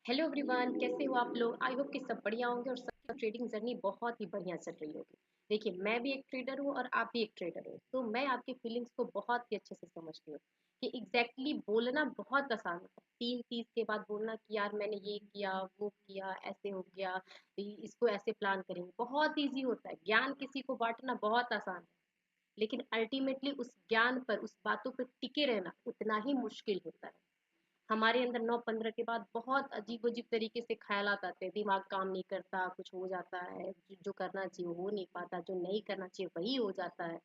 Hello everyone, कैसे हो आप लोग। आई होप कि सब बढ़िया होंगे और सबका ट्रेडिंग जर्नी बहुत ही बढ़िया चल रही होगी। देखिए, मैं भी एक ट्रेडर हूँ और आप भी एक ट्रेडर हो, तो मैं आपकी फीलिंग्स को बहुत ही अच्छे से समझती हूँ कि बोलना बहुत आसान होता है। 3 30 के बाद बोलना कि यार मैंने ये किया, वो किया, ऐसे हो गया, इसको ऐसे प्लान करेंगे, बहुत ईजी होता है। ज्ञान किसी को बांटना बहुत आसान है, लेकिन अल्टीमेटली उस ज्ञान पर, उस बातों पर टिके रहना उतना ही मुश्किल होता है। हमारे अंदर 9 15 के बाद बहुत अजीब अजीब तरीके से ख्यालात आते हैं, दिमाग काम नहीं करता, कुछ हो जाता है, जो करना चाहिए वो हो नहीं पाता, जो नहीं करना चाहिए वही हो जाता है।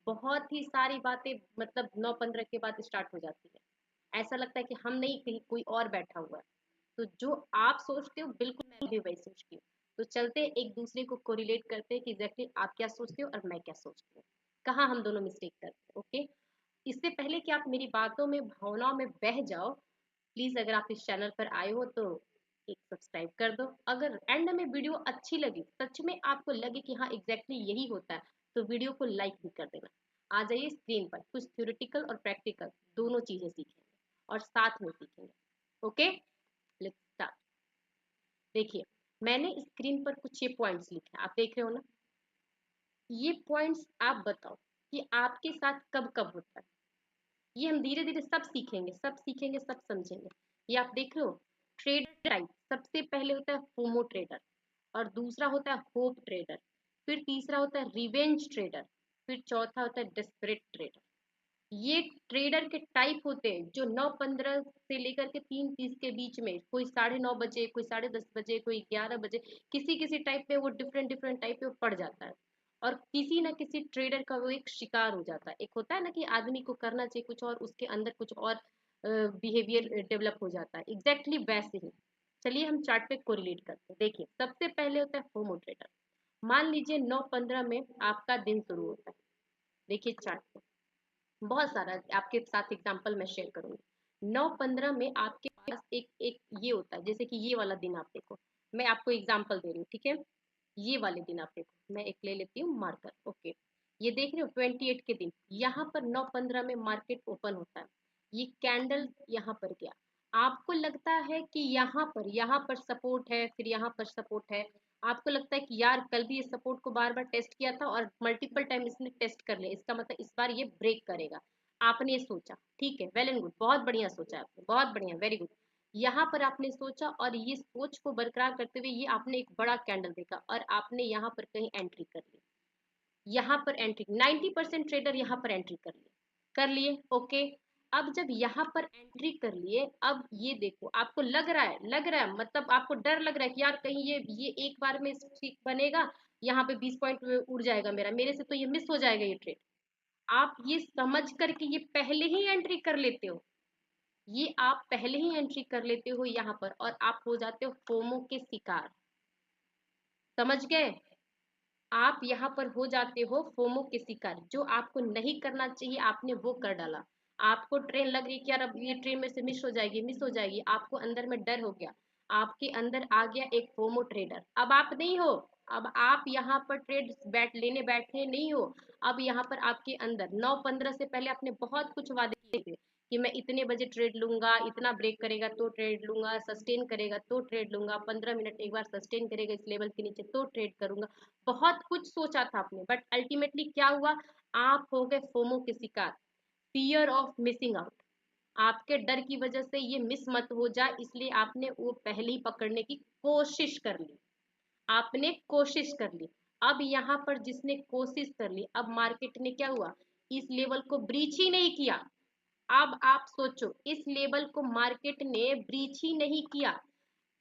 बहुत ही सारी बातें मतलब 9 15 के बाद स्टार्ट हो जाती है। ऐसा लगता है कि हम नहीं, कहीं कोई और बैठा हुआ है। तो जो आप सोचते हो बिल्कुल मैं भी वही सोचती हूँ। तो चलते हैं, एक दूसरे को कोरिलेट करते हैं कि एग्जैक्टली आप क्या सोचते हो और मैं क्या सोचती हूँ, कहाँ हम दोनों मिस्टेक करते हैं। ओके, इससे पहले कि आप मेरी बातों में, भावनाओं में बह जाओ, प्लीज अगर आप इस चैनल पर आए हो तो एक सब्सक्राइब कर दो। अगर एंड में वीडियो अच्छी लगी, सच में आपको लगे कि हाँ एग्जैक्टली यही होता है, तो वीडियो को लाइक भी कर देना। आ जाइए स्क्रीन पर, कुछ थ्योरेटिकल और प्रैक्टिकल दोनों चीजें सीखेंगे और साथ में सीखेंगे। Okay, let's start. देखिए, मैंने स्क्रीन पर कुछ ये पॉइंट्स लिखे हैं, आप देख रहे हो ना। ये पॉइंट्स आप बताओ कि आपके साथ कब कब होता है। ये हम धीरे धीरे सब सीखेंगे, सब सीखेंगे, सब समझेंगे। ये आप देख रहे हो, ट्रेडर टाइप सबसे पहले होता है फोमो ट्रेडर, और दूसरा होता है होप ट्रेडर, फिर तीसरा होता है रिवेंज ट्रेडर, फिर चौथा होता है डेस्परेट ट्रेडर। ये ट्रेडर के टाइप होते हैं जो 9 15 से लेकर के 3 30 के बीच में, कोई 9:30 बजे, कोई 10:30 बजे, कोई 11 बजे, किसी किसी टाइप में वो डिफरेंट डिफरेंट टाइप में पड़ जाता है। और किसी ना किसी ट्रेडर का वो एक शिकार हो जाता है। एक होता है ना कि आदमी को करना चाहिए कुछ और, उसके अंदर कुछ और बिहेवियर डेवलप हो जाता है, एग्जैक्टली वैसे ही। चलिए हम चार्ट पे कोरिलेट करते हैं। देखिए, सबसे पहले होता है फोमो ट्रेडर। मान लीजिए 9 15 में आपका दिन शुरू होता है। देखिए चार्ट पे बहुत सारा आपके साथ एग्जांपल मैं शेयर करूंगी। 9 15 में आपके पास एक एक ये होता है, जैसे कि ये वाला दिन आप देखो, मैं आपको एग्जांपल दे रही हूँ, ठीक है। ये वाले दिन आप देखो, मैं एक ले लेती हूँ मार्कर। ओके, ये देख रहे हो 28 के दिन, यहाँ पर 9 15 में मार्केट ओपन होता है। ये कैंडल यहाँ पर गया, आपको लगता है कि यहाँ पर सपोर्ट है, फिर यहाँ पर सपोर्ट है। आपको लगता है कि यार कल भी इस सपोर्ट को बार बार टेस्ट किया था और मल्टीपल टाइम इसने टेस्ट कर लिया, इसका मतलब इस बार ये ब्रेक करेगा। आपने सोचा, ठीक है, वेल एंड गुड, बहुत बढ़िया सोचा आपने, बहुत बढ़िया, वेरी गुड। यहाँ पर आपने सोचा और ये सोच को बरकरार करते हुए ये आपने एक बड़ा कैंडल देखा और आपने यहाँ पर कहीं एंट्री कर ली। यहाँ पर एंट्री 90% ट्रेडर यहाँ पर एंट्री कर लिए ओके। अब जब यहाँ पर एंट्री कर लिए, अब ये देखो, आपको लग रहा है मतलब आपको डर लग रहा है कि यार कहीं ये एक बार में ठीक बनेगा, यहाँ पे 20 पॉइंट उड़ जाएगा मेरे से तो ये मिस हो जाएगा ये ट्रेड। आप ये समझ करके ये पहले ही एंट्री कर लेते हो, ये आप पहले ही एंट्री कर लेते हो यहाँ पर, और आप हो जाते हो फोमो के शिकार। समझ गए, आप यहाँ पर हो जाते हो फोमो के शिकार। जो आपको नहीं करना चाहिए आपने वो कर डाला। आपको ट्रेन लग रही है कि यार अब ये ट्रेन में से मिस हो जाएगी, मिस हो जाएगी, आपको अंदर में डर हो गया, आपके अंदर आ गया एक फोमो ट्रेडर। अब आप नहीं हो, अब आप यहाँ पर लेने बैठे नहीं हो। अब यहाँ पर आपके अंदर 9 15 से पहले आपने बहुत कुछ वादे किए थे कि मैं इतने बजे ट्रेड लूंगा, इतना ब्रेक करेगा तो ट्रेड लूंगा, सस्टेन करेगा तो ट्रेड लूंगा, 15 मिनट एक बार सस्टेन करेगा इस लेवल के नीचे तो ट्रेड करूंगा। बहुत कुछ सोचा था आपने, बट अल्टीमेटली क्या हुआ, आप हो गए फोमो के शिकार, फियर ऑफ मिसिंग आउट। आपके डर की वजह से ये मिस मत हो जाए, इसलिए आपने वो पहले ही पकड़ने की कोशिश कर ली, आपने कोशिश कर ली। अब यहाँ पर जिसने कोशिश कर ली, अब मार्केट ने क्या हुआ, इस लेवल को ब्रीच ही नहीं किया। अब आप सोचो, इस लेवल को मार्केट ने ब्रीच ही नहीं किया।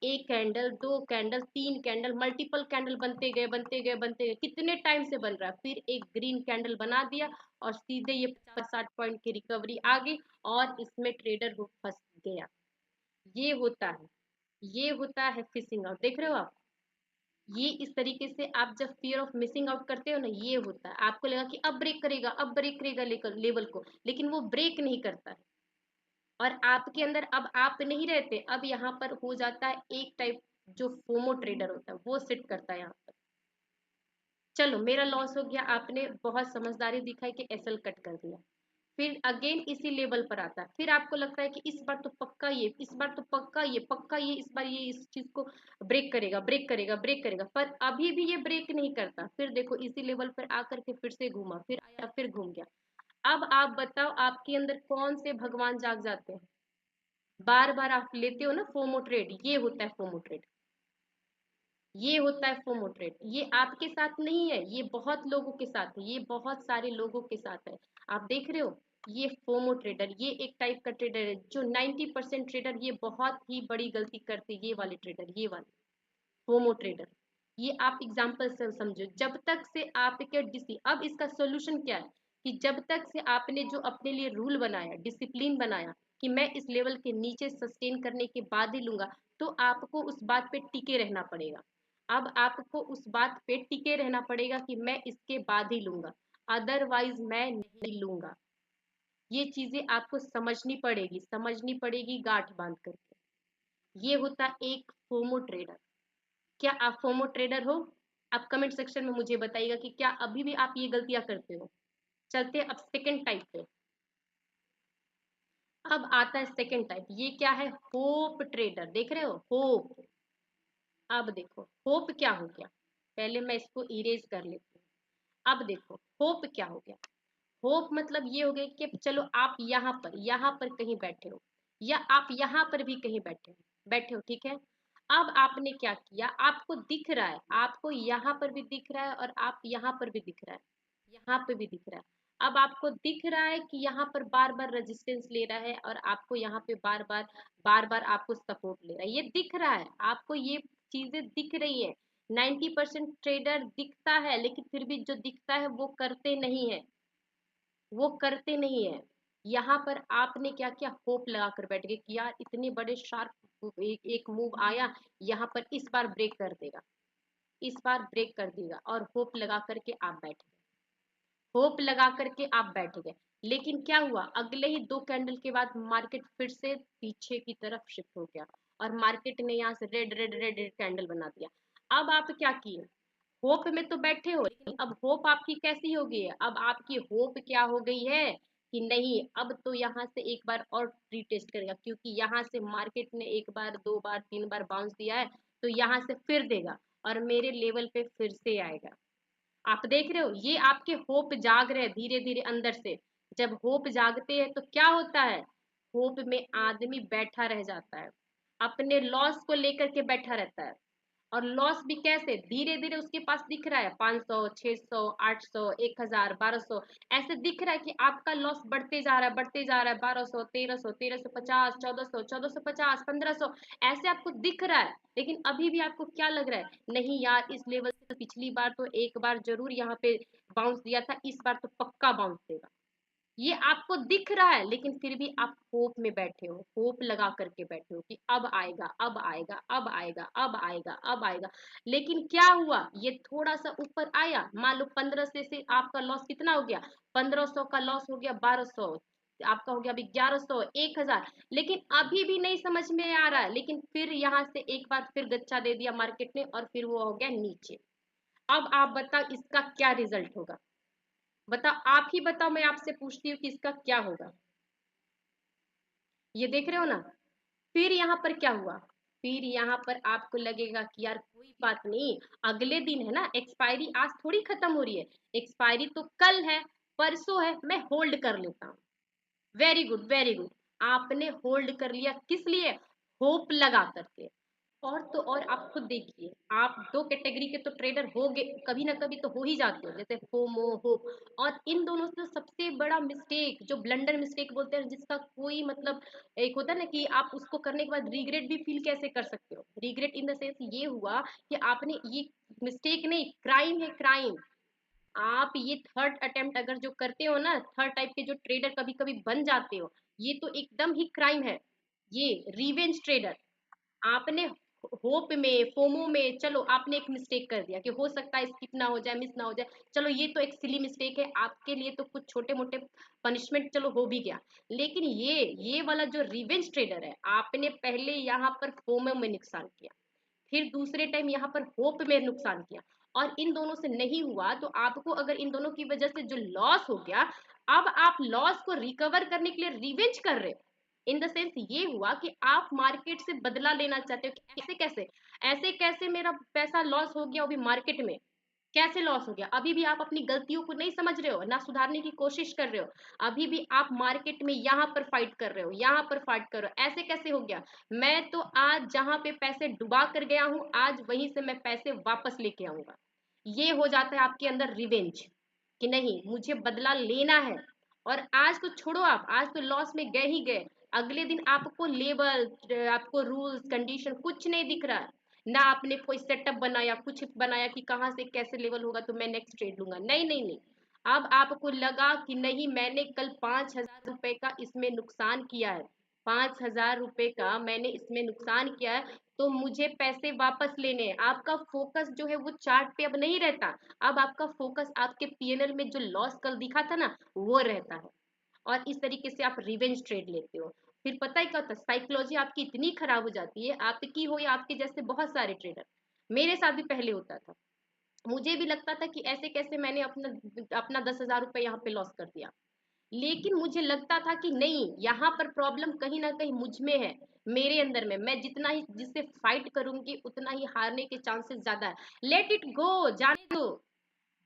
एक कैंडल, दो कैंडल, तीन कैंडल, मल्टीपल कैंडल बनते गए बनते गए बनते गए, कितने टाइम से बन रहा है, फिर एक ग्रीन कैंडल बना दिया और सीधे ये 50 60 पॉइंट की रिकवरी आ गई और इसमें ट्रेडर फंस गया। ये होता है, ये होता है फिशिंग आउट, देख रहे हो आप। ये इस तरीके से आप जब फियर ऑफ मिसिंग आउट करते हो ना, ये होता है, आपको लगा कि अब ब्रेक करेगा, अब ब्रेक करेगा लेवल को, लेकिन वो ब्रेक नहीं करता है। और आपके अंदर अब आप नहीं रहते, अब यहाँ पर हो जाता है एक टाइप, जो फोमो ट्रेडर होता है वो सिट करता है यहाँ पर। चलो मेरा लॉस हो गया, आपने बहुत समझदारी दिखाई कि एसएल कट कर दिया। फिर अगेन इसी लेवल पर आता है, फिर आपको लगता है कि इस बार तो पक्का ये, इस बार तो पक्का ये, पक्का ये, इस बार ये इस चीज को ब्रेक करेगा, ब्रेक करेगा, ब्रेक करेगा, पर अभी भी ये ब्रेक नहीं करता। फिर देखो इसी लेवल पर आकर के फिर से घूमा, फिर आया, फिर घूम गया। अब आप बताओ आपके अंदर कौन से भगवान जाग जाते हैं? बार बार आप लेते हो ना फोमो ट्रेड, ये होता है फोमो ट्रेड, ये होता है फोमो ट्रेड। ये आपके साथ नहीं है, ये बहुत लोगों के साथ है, ये बहुत सारे लोगों के साथ है। आप देख रहे हो, ये फोमो ट्रेडर, ये एक टाइप का ट्रेडर है जो 90% ट्रेडर ये बहुत ही बड़ी गलती करते हैं, ये वाले ट्रेडर, ये वाले फोमो ट्रेडर। ये आप एग्जाम्पल से समझो, जब तक से आपके डीसी, अब इसका सोल्यूशन क्या है कि जब तक से आपने जो अपने लिए रूल बनाया, डिसिप्लिन बनाया कि मैं इस लेवल के नीचे सस्टेन करने के बाद ही लूंगा, तो आपको उस बात पे टिके रहना पड़ेगा। अब आपको उस बात पे टिके रहना पड़ेगा कि मैं इसके बाद ही लूंगा, अदरवाइज मैं नहीं लूंगा। ये चीजें आपको समझनी पड़ेगी गांठ बांध करके। ये होता एक फोमो ट्रेडर। क्या आप फोमो ट्रेडर हो? आप कमेंट सेक्शन में मुझे बताइएगा कि क्या अभी भी आप ये गलतियां करते हो। चलते हैं अब सेकंड टाइप पे। अब आता है सेकंड टाइप, ये क्या है? Hope trader. देख रहे हो, होप। अब देखो होप क्या हो गया, पहले मैं इसको इरेज कर लेती हूँ। अब देखो होप क्या हो गया। होप मतलब ये हो गया कि चलो आप यहाँ पर कहीं बैठे हो, या आप यहाँ पर भी कहीं बैठे हो, ठीक है। अब आपने क्या किया, आपको दिख रहा है, आपको यहाँ पर भी दिख रहा है और आप यहाँ पर भी दिख रहा है, यहाँ पे भी दिख रहा है। अब आपको दिख रहा है कि यहाँ पर बार बार रेजिस्टेंस ले रहा है और आपको यहाँ पे बार बार आपको सपोर्ट ले रहा है, ये दिख रहा है आपको, ये चीजें दिख रही है। 90% ट्रेडर दिखता है, लेकिन फिर भी जो दिखता है वो करते नहीं है, वो करते नहीं है। यहाँ पर आपने क्या किया, होप लगा कर बैठ गए कि यार इतने बड़े शार्प एक मूव आया, यहाँ पर इस बार ब्रेक कर देगा, इस बार ब्रेक कर देगा, और होप लगा करके आप बैठ गए, होप लगा करके आप बैठ गए। लेकिन क्या हुआ, अगले ही 2 कैंडल के बाद मार्केट फिर से पीछे की तरफ शिफ्ट हो गया, और मार्केट ने यहाँ से red red red red candle बना दिया। अब आप क्या किए, होप में तो बैठे हो, लेकिन अब होप आपकी कैसी हो गई है, अब आपकी होप क्या हो गई है कि नहीं, अब तो यहाँ से एक बार और रीटेस्ट करेगा, क्योंकि यहाँ से मार्केट ने एक बार, दो बार, तीन बार बाउंस दिया है, तो यहाँ से फिर देगा और मेरे लेवल पे फिर से आएगा। आप देख रहे हो, ये आपके होप जाग रहे हैं धीरे धीरे अंदर से। जब होप जागते हैं तो क्या होता है, होप में आदमी बैठा रह जाता है, अपने लॉस को लेकर के बैठा रहता है। और लॉस भी कैसे, धीरे धीरे उसके पास दिख रहा है 500, 600, 800, 1000, 1200, ऐसे दिख रहा है कि आपका लॉस बढ़ते जा रहा है, बढ़ते जा रहा है, 1200, 1300, 1350, 1400, 1450, 1500, ऐसे आपको दिख रहा है। लेकिन अभी भी आपको क्या लग रहा है, नहीं यार इस लेवल से तो पिछली बार तो एक बार जरूर यहाँ पे बाउंस दिया था, इस बार तो पक्का बाउंस देगा, ये आपको दिख रहा है। लेकिन फिर भी आप होप में बैठे हो, होप लगा करके बैठे हो कि अब आएगा, अब आएगा, अब आएगा, अब आएगा, अब आएगा। लेकिन क्या हुआ, ये थोड़ा सा ऊपर आया, मान लो 1500 से आपका लॉस कितना हो गया, 1500 का लॉस हो गया 1200, आपका हो गया अभी 1100, 1000। लेकिन अभी भी नहीं समझ में आ रहा है, लेकिन फिर यहाँ से एक बार फिर गच्चा दे दिया मार्केट ने और फिर वो हो गया नीचे। अब आप बताओ इसका क्या रिजल्ट होगा, बताओ, आप ही बताओ, मैं आपसे पूछती हूँ कि इसका क्या होगा। ये देख रहे हो ना, फिर यहाँ पर क्या हुआ, फिर यहाँ पर आपको लगेगा कि यार कोई बात नहीं, अगले दिन है ना एक्सपायरी, आज थोड़ी खत्म हो रही है, एक्सपायरी तो कल है, परसों है, मैं होल्ड कर लेता हूँ। Very good, very good. आपने होल्ड कर लिया, किस लिए, होप लगा करके। और तो और आप खुद देखिए, आप दो कैटेगरी के तो ट्रेडर हो गए, कभी ना कभी तो हो ही जाते हो, जैसे फोमो, होप। और इन दोनों से सबसे बड़ा मिस्टेक, जो ब्लंडर मिस्टेक बोलते हैं, जिसका कोई मतलब, एक होता है ना कि आप उसको करने के बाद रिग्रेट भी फील कैसे कर सकते हो, रिग्रेट इन द सेंस ये हुआ कि आपने ये, मिस्टेक नहीं, क्राइम है, क्राइम। आप ये थर्ड अटेम्प्ट अगर जो करते हो ना, थर्ड टाइप के जो ट्रेडर कभी कभी बन जाते हो, ये तो एकदम ही क्राइम है, ये रिवेंज ट्रेडर। आपने होप में, फोमो में, चलो आपने एक मिस्टेक कर दिया कि हो सकता है स्किप ना हो जाए, मिस ना हो जाए, चलो ये तो एक सिली मिस्टेक है, आपके लिए तो कुछ छोटे मोटे पनिशमेंट चलो हो भी गया। लेकिन ये वाला जो रिवेंज ट्रेडर है, आपने पहले यहाँ पर फोमो में नुकसान किया, फिर दूसरे टाइम यहाँ पर होप में नुकसान किया, और इन दोनों से नहीं हुआ, तो आपको अगर इन दोनों की वजह से जो लॉस हो गया, अब आप लॉस को रिकवर करने के लिए रिवेंज कर रहे हो। इन द सेंस ये हुआ कि आप मार्केट से बदला लेना चाहते हो कि कैसे कैसे, ऐसे कैसे मेरा पैसा लॉस हो गया, वो भी मार्केट में। कैसे लॉस हो गया? अभी भी आप अपनी गलतियों को नहीं समझ रहे हो, ना सुधारने की कोशिश कर रहे हो। अभी भी आप मार्केट में यहाँ पर फाइट कर रहे हो, यहाँ पर फाइट कर रहे हो। ऐसे कैसे हो गया? मैं तो आज जहां पे पैसे डुबा कर गया हूं, आज वहीं से मैं पैसे वापस लेके आऊंगा। ये हो जाता है आपके अंदर रिवेंज, कि नहीं मुझे बदला लेना है। और आज तो छोड़ो, आप आज तो लॉस में गए ही गए। अगले दिन आपको लेबल, आपको रूल्स कंडीशन कुछ नहीं दिख रहा है। ना आपने कोई सेटअप बनाया, कुछ बनाया कि कहाँ से कैसे लेवल होगा तो मैं नेक्स्ट ट्रेड लूंगा। नहीं नहीं नहीं। अब आपको लगा कि नहीं, मैंने कल 5,000 रुपए का इसमें नुकसान किया है, 5,000 रुपए का मैंने इसमें नुकसान किया है, तो मुझे पैसे वापस लेने हैं। आपका फोकस जो है वो चार्ट पे अब नहीं रहता। अब आपका फोकस आपके पीएनएल में जो लॉस कल दिखा था ना, वो रहता है। और इस तरीके से आप रिवेंज ट्रेड लेते हो। फिर पता है क्या होता है, साइकोलॉजी आपकी इतनी खराब हो जाती है, आपकी हो या आपके जैसे बहुत सारे ट्रेडर, मेरे साथ भी पहले होता था। मुझे भी लगता था कि ऐसे कैसे मैंने अपना अपना 10,000 रुपये यहाँ पे लॉस कर दिया। लेकिन मुझे लगता था कि नहीं, यहाँ पर प्रॉब्लम कहीं ना कहीं मुझ में है, मेरे अंदर में। मैं जितना ही जिससे फाइट करूंगी उतना ही हारने के चांसेस ज्यादा है। लेट इट गो, जाने दो।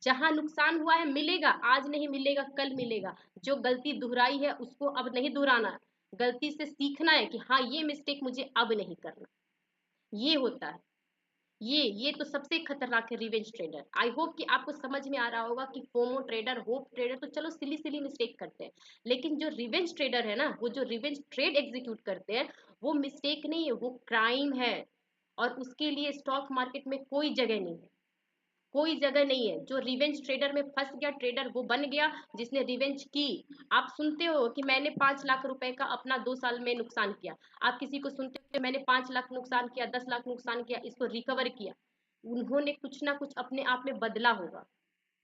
जहां नुकसान हुआ है मिलेगा, आज नहीं मिलेगा कल मिलेगा। जो गलती दोहराई है उसको अब नहीं दोहराना है, गलती से सीखना है कि हाँ ये मिस्टेक मुझे अब नहीं करना। ये होता है। ये तो सबसे खतरनाक है रिवेंज ट्रेडर। आई होप कि आपको समझ में आ रहा होगा कि फोमो ट्रेडर, होप ट्रेडर तो चलो सिली सिली मिस्टेक करते हैं, लेकिन जो रिवेंज ट्रेडर है ना, वो जो रिवेंज ट्रेड एग्जीक्यूट करते हैं, वो मिस्टेक नहीं है, वो क्राइम है। और उसके लिए स्टॉक मार्केट में कोई जगह नहीं है, कोई जगह नहीं है। जो रिवेंज ट्रेडर में फंस गया ट्रेडर, वो बन गया जिसने रिवेंज की। आप सुनते हो कि मैंने 5 लाख रुपए का अपना 2 साल में नुकसान किया। आप किसी को सुनते हो मैंने 5 लाख नुकसान किया, 10 लाख नुकसान किया, इसको रिकवर किया। उन्होंने कुछ ना कुछ अपने आप में बदला होगा।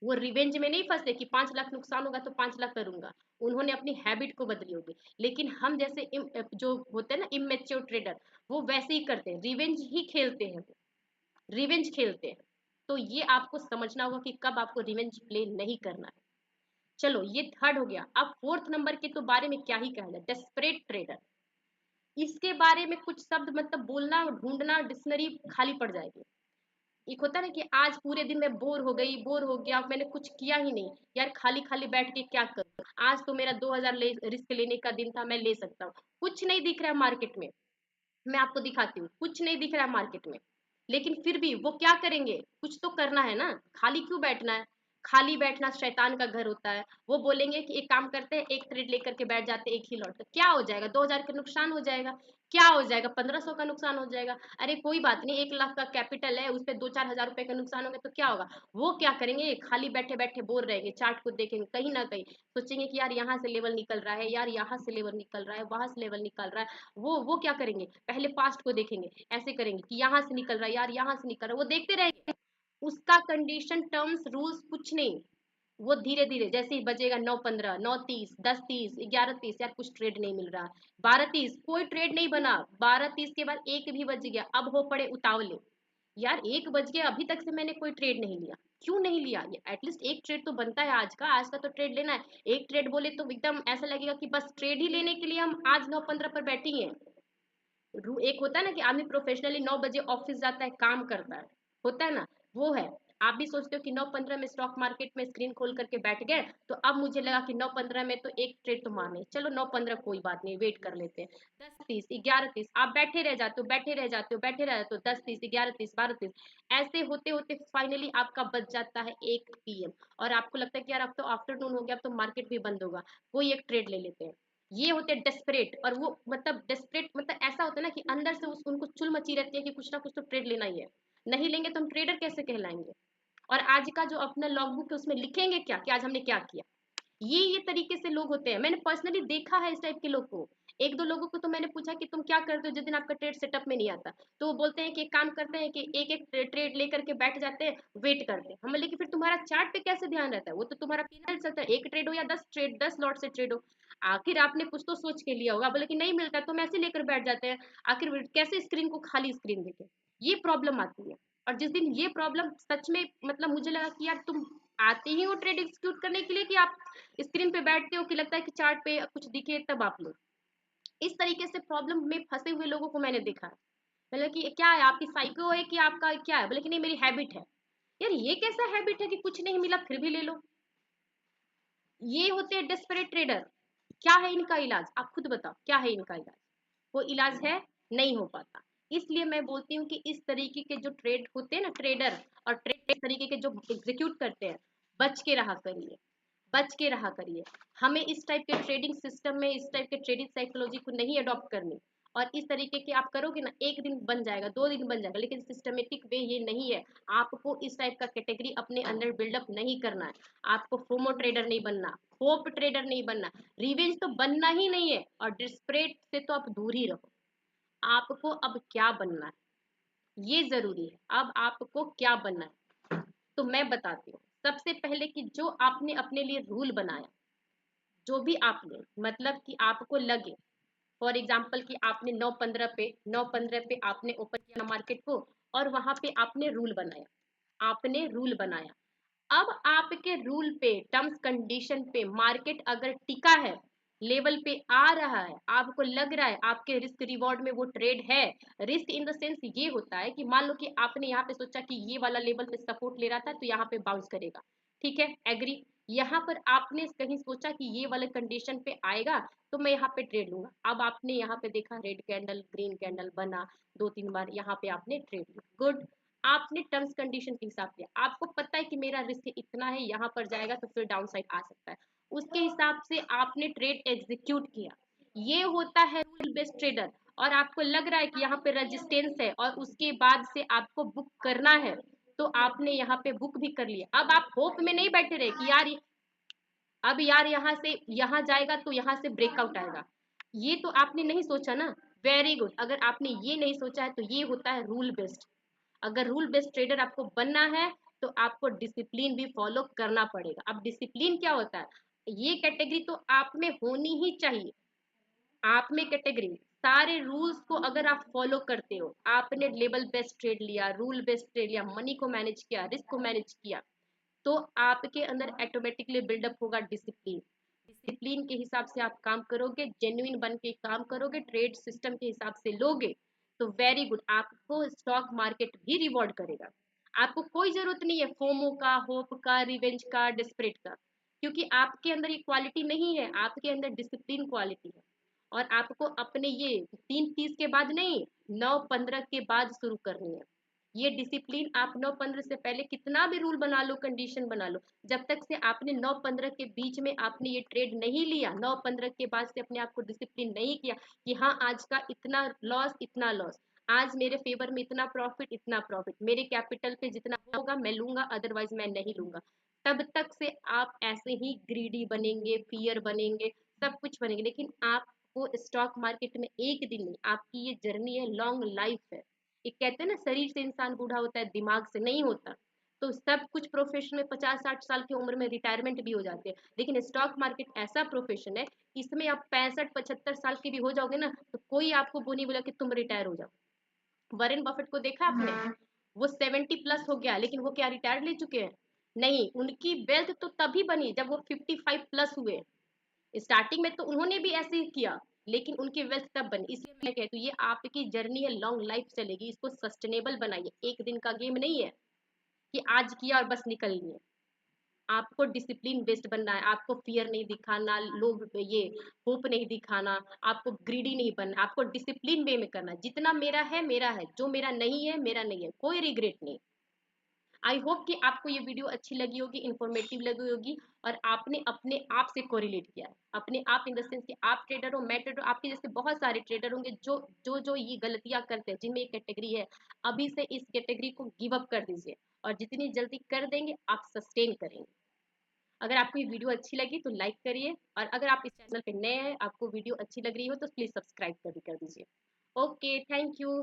वो रिवेंज में नहीं फंसे कि 5 लाख नुकसान होगा तो 5 लाख करूंगा। उन्होंने अपनी हैबिट को बदली होगी। लेकिन हम जैसे जो होते हैं ना इमेच्योर ट्रेडर, वो वैसे ही करते हैं, रिवेंज ही खेलते हैं, रिवेंज खेलते हैं। तो ये आपको समझना होगा कि कब आपको रिवेंज प्ले नहीं करना है। चलो ये थर्ड हो गया। अब फोर्थ नंबर के तो बारे में क्या ही कहना है, डेस्परेट ट्रेडर। इसके बारे में कुछ शब्द मतलब बोलना, ढूंढना, डिक्शनरी खाली पड़ जाएगी। एक होता है ना कि आज पूरे दिन मैं बोर हो गई, बोर हो गया, मैंने कुछ किया ही नहीं, यार खाली खाली बैठ के क्या करूं, आज तो मेरा 2,000 रिस्क लेने का दिन था, मैं ले सकता हूँ। कुछ नहीं दिख रहा है मार्केट में, मैं आपको दिखाती हूँ, कुछ नहीं दिख रहा है मार्केट में। लेकिन फिर भी वो क्या करेंगे, कुछ तो करना है ना, खाली क्यों बैठना है। खाली बैठना शैतान का घर होता है। वो बोलेंगे कि एक काम करते हैं, एक ट्रेड लेकर के बैठ जाते हैं, एक ही लॉट, तो क्या हो जाएगा, 2,000 का नुकसान हो जाएगा। क्या हो जाएगा, 1,500 का नुकसान हो जाएगा। अरे कोई बात नहीं, 1 लाख का कैपिटल है, उस पर 2-4 हज़ार रुपए का नुकसान होगा तो क्या होगा। वो क्या करेंगे, खाली बैठे बैठे बोर रहेंगे, चार्ट को देखेंगे, कहीं ना कहीं सोचेंगे कि यार यहाँ से लेवल निकल रहा है, यार यहाँ से लेवल निकल रहा है, वहां से लेवल निकल रहा है। वो क्या करेंगे, पहले पास्ट को देखेंगे, ऐसे करेंगे कि यहाँ से निकल रहा है, यार यहाँ से निकल रहा है, वो देखते रहेंगे। उसका कंडीशन टर्म्स रूल्स कुछ नहीं। वो धीरे धीरे जैसे ही बजेगा 9:15, 9:30, 10:30, 11:30, यार कुछ ट्रेड नहीं मिल रहा, 12:30 कोई ट्रेड नहीं बना, 12:30 के बाद 1 भी बज गया, अब हो पड़े उतावले, यार 1 बज गया अभी तक से मैंने कोई ट्रेड नहीं लिया। क्यों नहीं लिया, ये एटलीस्ट एक ट्रेड तो बनता है, आज का तो ट्रेड लेना है। एक ट्रेड बोले तो एकदम ऐसा लगेगा कि बस ट्रेड ही लेने के लिए हम आज 9:15 पर बैठे ही हैं। एक होता है ना कि आदमी प्रोफेशनली 9 बजे ऑफिस जाता है, काम करता है, होता है ना, वो है। आप भी सोचते हो कि 9:15 में स्टॉक मार्केट में स्क्रीन खोल करके बैठ गए, तो अब मुझे लगा कि 9:15 में तो एक ट्रेड तो मारने, चलो 9:15 कोई बात नहीं, वेट कर लेते हैं। 10:30, 11:30, आप बैठे रह जाते हो, बैठे रह जाते हो, बैठे रह जाते हो, 10:30, 11:30, 12:30, ऐसे होते होते फाइनली आपका बच जाता है 1 PM। और आपको लगता है कि यार अब तो आफ्टरनून हो गया, अब तो मार्केट भी बंद होगा, कोई एक ट्रेड ले लेते हैं। ये होते हैं डेस्परेट। और वो मतलब डेस्परेट मतलब ऐसा होता है ना कि अंदर से उनको चुल मची रहती है कि कुछ ना कुछ तो ट्रेड लेना ही है, नहीं लेंगे तो हम ट्रेडर कैसे कहलाएंगे। और आज का जो अपना लॉगबुक है उसमें लिखेंगे क्या कि आज हमने क्या किया। ये तरीके से लोग होते हैं, मैंने पर्सनली देखा है इस टाइप के लोग को। एक दो लोगों को तो मैंने पूछा कि तुम क्या करते हो जिस दिन आपका ट्रेड सेटअप में नहीं आता, तो वो बोलते हैं कि एक काम करते हैं कि एक एक ट्रेड लेकर के बैठ जाते हैं, वेट करते हैं। हम बोले कि फिर तुम्हारा चार्ट पे कैसे ध्यान रहता है, वो तो तुम्हारा पीएनएल चलता है, एक ट्रेड हो या 10 ट्रेड, 10 लॉट से ट्रेड हो, आखिर आपने कुछ तो सोच के लिया होगा। बोले कि नहीं मिलता तो हम ऐसे लेकर बैठ जाते हैं, आखिर कैसे स्क्रीन को खाली स्क्रीन देखे। ये प्रॉब्लम आती है। और जिस दिन ये प्रॉब्लम सच में मतलब मुझे लगा कि यार तुम आते ही वो ट्रेड एग्जीक्यूट करने के लिए कि आप स्क्रीन पे बैठते हो कि लगता है कि चार्ट पे कुछ दिखे तब आप लो। इस तरीके से प्रॉब्लम में फंसे हुए लोगों को मैंने देखा है। मतलब कि क्या है, आपकी साइको है कि आपका क्या है, बोले कि नहीं मेरी हैबिट है। यार ये कैसा हैबिट है कि कुछ नहीं मिला फिर भी ले लो। ये होते हैं डेस्परेट ट्रेडर। क्या है इनका इलाज, आप खुद बताओ क्या है इनका इलाज? वो इलाज है, नहीं हो पाता। इसलिए मैं बोलती हूँ कि इस तरीके के जो ट्रेड होते हैं ना ट्रेडर, और ट्रेड इस तरीके के जो एग्जीक्यूट करते हैं, बच के रहा करिए, बच के रहा करिए। हमें इस टाइप के ट्रेडिंग सिस्टम में इस टाइप के ट्रेडिंग साइकोलॉजी को नहीं अडॉप्ट करनी। और इस तरीके के आप करोगे ना, एक दिन बन जाएगा, 2 दिन बन जाएगा, लेकिन सिस्टमेटिक वे ये नहीं है। आपको इस टाइप का कैटेगरी अपने अंदर बिल्डअप नहीं करना है। आपको फोमो ट्रेडर नहीं बनना, होप ट्रेडर नहीं बनना, रिवेंज तो बनना ही नहीं है, और डिस्परेट से तो आप दूर ही रहो। आपको अब क्या बनना है, ये जरूरी है। अब आपको क्या बनना है तो मैं बताती हूँ। सबसे पहले कि जो आपने अपने लिए रूल बनाया, जो भी आपने, मतलब कि आपको लगे, फॉर एग्जाम्पल कि आपने 9:15 पे आपने ओपन किया मार्केट को, और वहां पे आपने रूल बनाया, आपने रूल बनाया। अब आपके रूल पे, टर्म्स कंडीशन पे मार्केट अगर टिका है, लेवल पे आ रहा है, आपको लग रहा है आपके रिस्क रिवॉर्ड में वो ट्रेड है। रिस्क इन द सेंस ये होता है कि मान लो कि आपने यहाँ पे सोचा कि ये वाला लेवल पे सपोर्ट ले रहा था तो यहाँ पे बाउंस करेगा, ठीक है, एग्री। यहाँ पर आपने कहीं सोचा कि ये वाले कंडीशन पे आएगा तो मैं यहाँ पे ट्रेड लूंगा। अब आपने यहाँ पे देखा रेड कैंडल ग्रीन कैंडल बना, 2-3 बार यहाँ पे आपने ट्रेड लिया, गुड। आपने टर्म्स कंडीशन के हिसाब से, आपको पता है कि मेरा रिस्क इतना है, यहाँ पर जाएगा तो फिर डाउन साइड आ सकता है, उसके हिसाब से आपने ट्रेड एग्जीक्यूट किया। ये होता है रूल बेस्ड ट्रेडर। और आपको लग रहा है कि यहाँ पे रेजिस्टेंस है और उसके बाद से आपको बुक करना है, तो आपने यहाँ पे बुक भी कर लिया। अब आप होप में नहीं बैठे रहे कि यार अब यार यहाँ से यहाँ जाएगा तो यहाँ से ब्रेकआउट आएगा, ये तो आपने नहीं सोचा ना। वेरी गुड, अगर आपने ये नहीं सोचा है तो ये होता है रूल बेस्ड। अगर रूल बेस्ड ट्रेडर आपको बनना है तो आपको डिसिप्लिन भी फॉलो करना पड़ेगा। अब डिसिप्लिन क्या होता है, ये कैटेगरी तो आप में होनी ही चाहिए। आप में कैटेगरी, सारे रूल्स को अगर आप फॉलो करते हो, आपने लेवल बेस्ड ट्रेड लिया, रूल बेस्ड ट्रेड लिया, मनी को मैनेज किया, रिस्क को मैनेज किया, तो आपके अंदर ऑटोमेटिकली बिल्डअप होगा डिसिप्लिन। डिसिप्लिन के हिसाब से आप काम करोगे, जेन्युइन बन के काम करोगे, ट्रेड सिस्टम के हिसाब से लोगे, तो वेरी गुड, आपको स्टॉक मार्केट भी रिवॉर्ड करेगा। आपको कोई जरूरत नहीं है फोमो का, होप का, रिवेंज का, डिस्परेट का, क्योंकि आपके अंदर ये क्वालिटी नहीं है, आपके अंदर डिसिप्लिन क्वालिटी है। और आपको अपने ये 3:30 के बाद नहीं, 9:15 के बाद शुरू करनी है। ये डिसिप्लिन आप 9:15 से पहले कितना भी रूल बना लो, कंडीशन बना लो, जब तक से आपने 9:15 के बीच में आपने ये ट्रेड नहीं लिया, 9:15 के बाद से अपने आप को डिसिप्लिन नहीं किया कि हाँ आज का इतना लॉस, इतना लॉस, आज मेरे फेवर में इतना प्रॉफिट, इतना प्रॉफिट, मेरे कैपिटल पे जितना होगा मैं लूंगा, अदरवाइज मैं नहीं लूंगा, तब तक से आप ऐसे ही ग्रीडी बनेंगे, फियर बनेंगे, सब कुछ बनेंगे। लेकिन आपको स्टॉक मार्केट में एक दिन नहीं, आपकी ये जर्नी है, लॉन्ग लाइफ है। एक कहते हैं ना शरीर से इंसान बूढ़ा होता है, दिमाग से नहीं होता। तो सब कुछ प्रोफेशन में 50-60 साल की उम्र में रिटायरमेंट भी हो जाते हैं, लेकिन स्टॉक मार्केट ऐसा प्रोफेशन है, इसमें आप 65-75 साल के भी हो जाओगे ना तो कोई आपको वो नहीं बोला कि तुम रिटायर हो जाओ। वॉरेन बफेट को देखा आपने, वो 70+ हो गया, लेकिन वो क्या रिटायर ले चुके हैं? नहीं, उनकी वेल्थ तो तभी बनी जब वो 55+ हुए। स्टार्टिंग में तो उन्होंने भी ऐसे ही किया, लेकिन उनकी वेल्थ तब बनी। इसलिए मैं कहती हूँ ये आपकी जर्नी है, लॉन्ग लाइफ चलेगी, इसको सस्टेनेबल बनाइए, एक दिन का गेम नहीं है कि आज किया और बस निकल लिए। आपको डिसिप्लिन बेस्ड बनना है, आपको फियर नहीं दिखाना, लोभ ये होप नहीं दिखाना, आपको ग्रीडी नहीं बनना, आपको डिसिप्लिन वे में करना है। जितना मेरा है मेरा है, जो मेरा नहीं है मेरा नहीं है, कोई रिग्रेट नहीं। आई होप कि आपको ये वीडियो अच्छी लगी होगी, इन्फॉर्मेटिव लगी होगी, और आपने अपने आप से कोरिलेट किया है, अपने आप इन द सेंस कि आप ट्रेडर हो, मैं ट्रेडर, आपके जैसे बहुत सारे ट्रेडर होंगे जो जो जो ये गलतियां करते हैं, जिनमें एक कैटेगरी है। अभी से इस कैटेगरी को गिव अप कर दीजिए, और जितनी जल्दी कर देंगे आप सस्टेन करेंगे। अगर आपको ये वीडियो अच्छी लगी तो लाइक करिए, और अगर आप इस चैनल पे नए हैं, आपको वीडियो अच्छी लग रही हो तो प्लीज सब्सक्राइब कर दीजिए। Okay, thank you,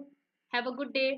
have a good day.